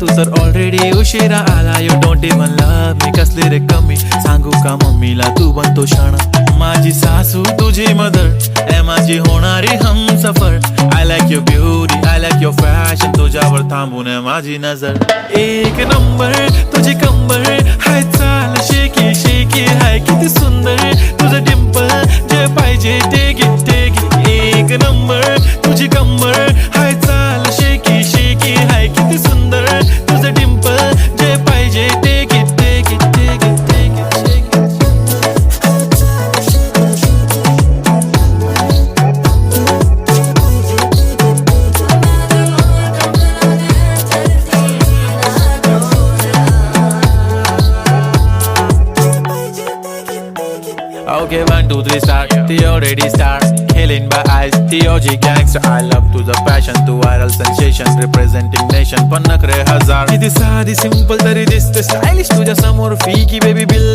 तू तर ऑलरेडी उशिरा आला. You don't even love me, कसले रे कमी सांगू का मम्मीला तू बनतो क्षण. माझी सासू तुझी मदर ए माझी होणारी Humsafar. I like your beauty, I like your fashion, तुझ्यावर थांबून आहे माझी नजर. एक नंबर तुझी कंबर हाय, चाल शेकी शेकी हाय, किती सुंदर तुझं डिंपल, जे पाहिजे ते गिफ्ट ते गिफ्ट. एक नंबर तुझी कंबर हाय, चाल शेकी शेकी हाय, किती सुंदर तुझं डिंपल, जे पाहिजे ते गिफ्ट ते गिफ्ट ते गिफ्ट ते gift. Okay, 1, 2, 3 start. The already start. Killing by eyes. The OG gangster. I love to the passion, to viral sensation, representing nation. पण नखरे हजार. किती साधी सिंपल तरी दिसते स्टायलिश तुझ्या समोर. फीकी बेबी बिल